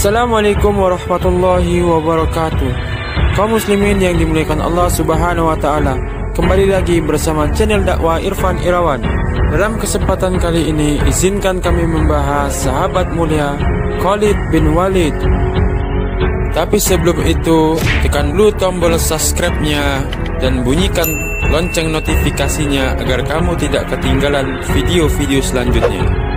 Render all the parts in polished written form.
Assalamualaikum warahmatullahi wabarakatuh. Kaum muslimin yang dimuliakan Allah Subhanahu wa taala, kembali lagi bersama channel dakwah Irfan Irawan. Dalam kesempatan kali ini izinkan kami membahas sahabat mulia Khalid bin Walid. Tapi sebelum itu, tekan dulu tombol subscribe-nya dan bunyikan lonceng notifikasinya agar kamu tidak ketinggalan video-video selanjutnya.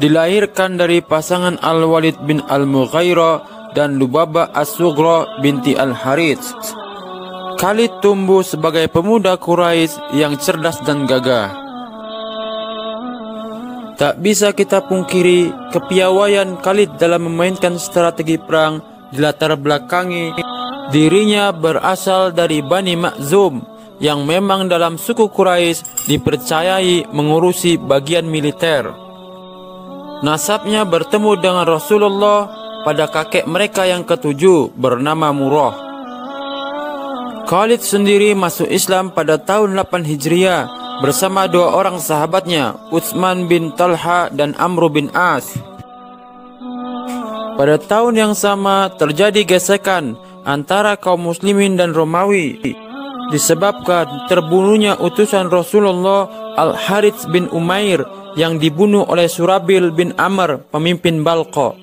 Dilahirkan dari pasangan Al-Walid bin Al-Mughirah dan Lubabah As-Sughra binti Al-Harits. Khalid tumbuh sebagai pemuda Quraisy yang cerdas dan gagah. Tak bisa kita pungkiri kepiawaian Khalid dalam memainkan strategi perang dilatar belakangi dirinya berasal dari Bani Makhzum yang memang dalam suku Quraisy dipercayai mengurusi bagian militer. Nasabnya bertemu dengan Rasulullah pada kakek mereka yang ketujuh bernama Murrah. Khalid sendiri masuk Islam pada tahun 8 Hijriah bersama dua orang sahabatnya, Utsman bin Talha dan Amr bin As. Pada tahun yang sama terjadi gesekan antara kaum muslimin dan Romawi disebabkan terbunuhnya utusan Rasulullah Al-Harits bin Umair yang dibunuh oleh Surabil bin Amr, pemimpin Balqa.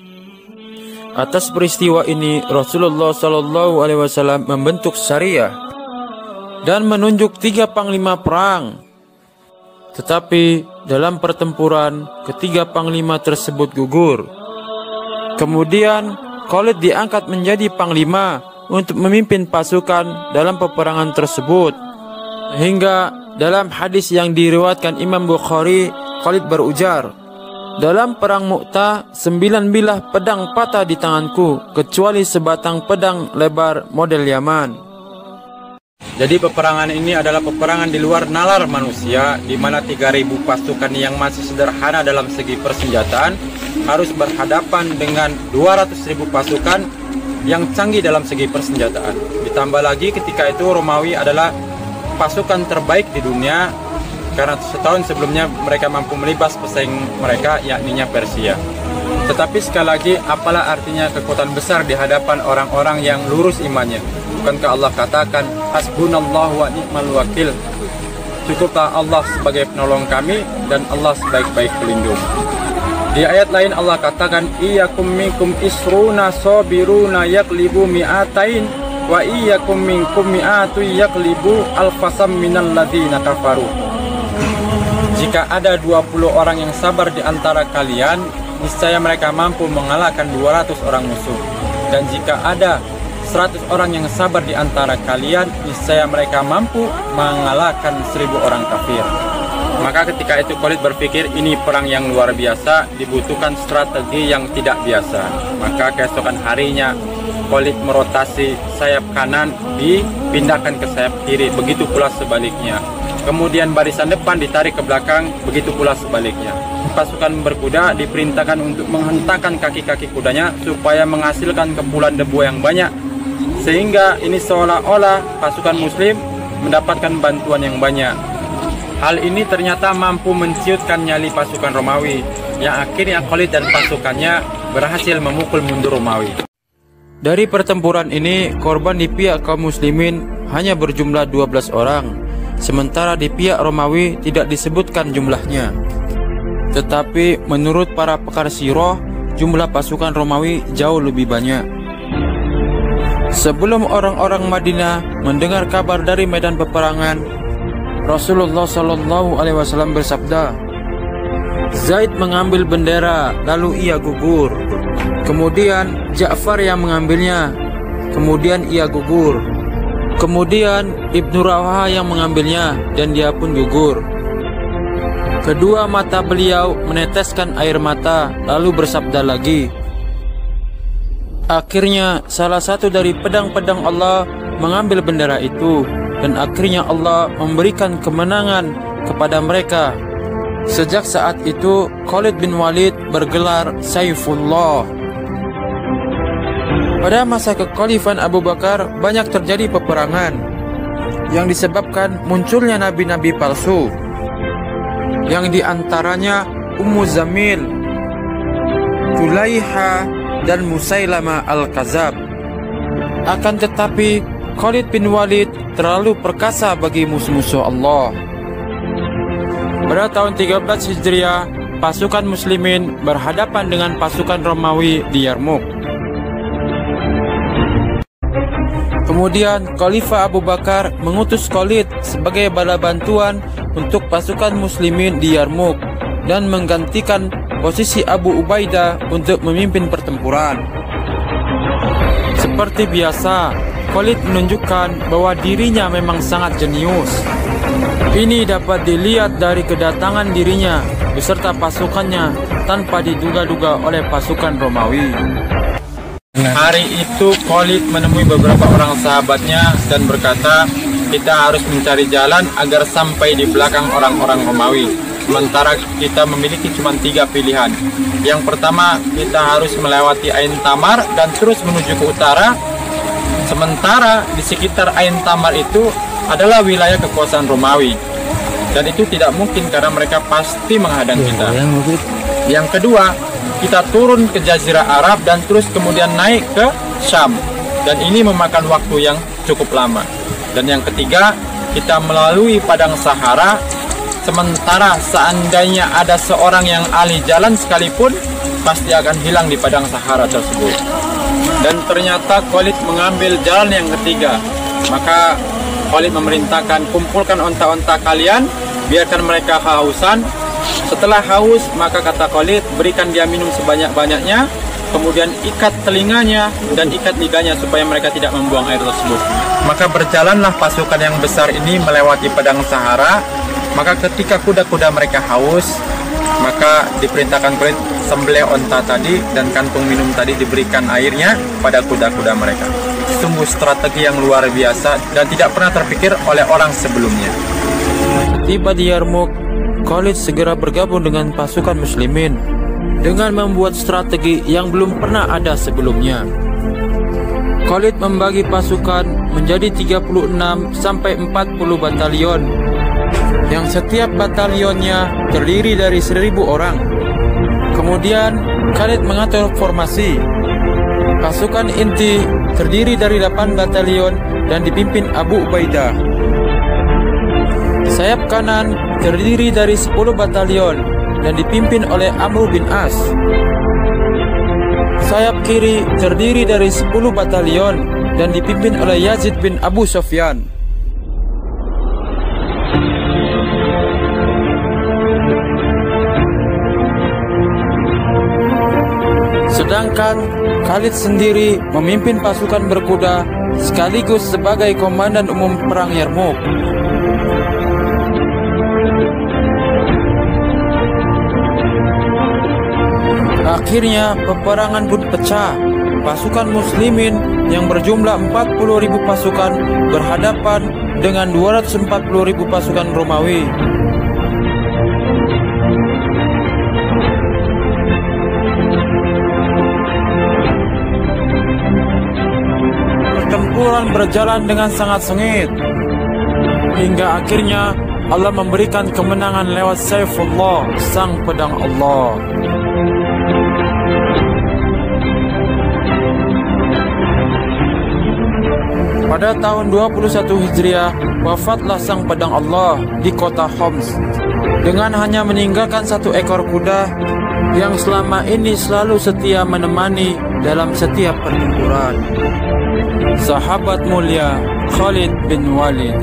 Atas peristiwa ini Rasulullah SAW membentuk syariah dan menunjuk 3 panglima perang. Tetapi dalam pertempuran ketiga panglima tersebut gugur. Kemudian Khalid diangkat menjadi panglima untuk memimpin pasukan dalam peperangan tersebut. Hingga dalam hadis yang diriwayatkan Imam Bukhari, Khalid berujar, "Dalam perang Mu'tah, 9 bilah pedang patah di tanganku, kecuali sebatang pedang lebar model Yaman." Jadi peperangan ini adalah peperangan di luar nalar manusia, di mana 3.000 pasukan yang masih sederhana dalam segi persenjataan harus berhadapan dengan 200.000 pasukan yang canggih dalam segi persenjataan. Ditambah lagi ketika itu Romawi adalah pasukan terbaik di dunia, karena setahun sebelumnya mereka mampu melibas pesaing mereka, yakninya Persia. Tetapi sekali lagi, apalah artinya kekuatan besar di hadapan orang-orang yang lurus imannya? Bukankah Allah katakan, hasbunallahu wa ni'mal wakil, cukuplah Allah sebagai penolong kami dan Allah sebaik-baik pelindung. Di ayat lain Allah katakan, iyyakum minkum isruna sabiruna yaglibu mi'atain wa iyyakum minkum mi'atu yaglibu alfasam minal ladzina kafaru. Jika ada 20 orang yang sabar di antara kalian, niscaya mereka mampu mengalahkan 200 orang musuh. Dan jika ada 100 orang yang sabar di antara kalian, niscaya mereka mampu mengalahkan 1000 orang kafir. Maka ketika itu Khalid berpikir ini perang yang luar biasa, dibutuhkan strategi yang tidak biasa. Maka keesokan harinya Khalid merotasi sayap kanan dipindahkan ke sayap kiri, begitu pula sebaliknya. Kemudian barisan depan ditarik ke belakang, begitu pula sebaliknya. Pasukan berkuda diperintahkan untuk menghentakkan kaki-kaki kudanya supaya menghasilkan kepulan debu yang banyak, sehingga ini seolah-olah pasukan muslim mendapatkan bantuan yang banyak. Hal ini ternyata mampu menciutkan nyali pasukan Romawi, yang akhirnya Khalid dan pasukannya berhasil memukul mundur Romawi. Dari pertempuran ini, korban di pihak kaum muslimin hanya berjumlah 12 orang, sementara di pihak Romawi tidak disebutkan jumlahnya. Tetapi menurut para pakar sirah, jumlah pasukan Romawi jauh lebih banyak. Sebelum orang-orang Madinah mendengar kabar dari medan peperangan, Rasulullah SAW bersabda, Zaid mengambil bendera, lalu ia gugur. Kemudian Ja'far yang mengambilnya, kemudian ia gugur. Kemudian Ibnu Rawaha yang mengambilnya, dan dia pun gugur. Kedua mata beliau meneteskan air mata, lalu bersabda lagi, Akhirnya salah satu dari pedang-pedang Allah mengambil bendera itu, dan akhirnya Allah memberikan kemenangan kepada mereka. Sejak saat itu Khalid bin Walid bergelar Saifullah. Pada masa kekhalifahan Abu Bakar banyak terjadi peperangan yang disebabkan munculnya nabi-nabi palsu, yang diantaranya Ummu Zamil, Tulaiha, dan Musailama al-Kazab. Akan tetapi Khalid bin Walid terlalu perkasa bagi musuh-musuh Allah. Pada tahun 13 Hijriah, pasukan muslimin berhadapan dengan pasukan Romawi di Yarmuk. Kemudian Khalifah Abu Bakar mengutus Khalid sebagai bala bantuan untuk pasukan muslimin di Yarmuk dan menggantikan posisi Abu Ubaidah untuk memimpin pertempuran. Seperti biasa, Khalid menunjukkan bahwa dirinya memang sangat jenius. Ini dapat dilihat dari kedatangan dirinya beserta pasukannya tanpa diduga-duga oleh pasukan Romawi. Hari itu Khalid menemui beberapa orang sahabatnya dan berkata, kita harus mencari jalan agar sampai di belakang orang-orang Romawi. Sementara kita memiliki cuma 3 pilihan. Yang pertama, kita harus melewati Ain Tamar dan terus menuju ke utara. Sementara di sekitar Ain Tamar itu adalah wilayah kekuasaan Romawi, dan itu tidak mungkin karena mereka pasti menghadang kita. Yang kedua, kita turun ke Jazirah Arab dan terus kemudian naik ke Syam, dan ini memakan waktu yang cukup lama. Dan yang ketiga, kita melalui padang Sahara. Sementara seandainya ada seorang yang ahli jalan sekalipun, pasti akan hilang di padang Sahara tersebut. Dan ternyata Khalid mengambil jalan yang ketiga. Maka Khalid memerintahkan, kumpulkan onta-onta kalian, biarkan mereka kehausan. Setelah haus, maka kata Khalid, berikan dia minum sebanyak-banyaknya, kemudian ikat telinganya dan ikat lidahnya supaya mereka tidak membuang air tersebut. Maka berjalanlah pasukan yang besar ini melewati padang Sahara. Maka ketika kuda-kuda mereka haus, maka diperintahkan Khalid sembelih onta tadi dan kantung minum tadi diberikan airnya pada kuda-kuda mereka. Sungguh strategi yang luar biasa dan tidak pernah terpikir oleh orang sebelumnya. Tiba di Yarmuk, Khalid segera bergabung dengan pasukan muslimin dengan membuat strategi yang belum pernah ada sebelumnya. Khalid membagi pasukan menjadi 36 sampai 40 batalion, yang setiap batalionnya terdiri dari 1000 orang. Kemudian Khalid mengatur formasi. Pasukan inti terdiri dari 8 batalion dan dipimpin Abu Ubaidah. Sayap kanan terdiri dari 10 batalion dan dipimpin oleh Amr bin As. Sayap kiri terdiri dari 10 batalion dan dipimpin oleh Yazid bin Abu Sufyan. Sedangkan Khalid sendiri memimpin pasukan berkuda sekaligus sebagai komandan umum perang Yarmuk. Akhirnya peperangan pun pecah. Pasukan muslimin yang berjumlah 40.000 pasukan berhadapan dengan 240.000 pasukan Romawi. Pertempuran berjalan dengan sangat sengit hingga akhirnya Allah memberikan kemenangan lewat Saifullah, sang pedang Allah. Pada tahun 21 Hijriah, wafatlah sang pedang Allah di kota Homs dengan hanya meninggalkan 1 ekor kuda yang selama ini selalu setia menemani dalam setiap pertempuran. Sahabat mulia Khalid bin Walid.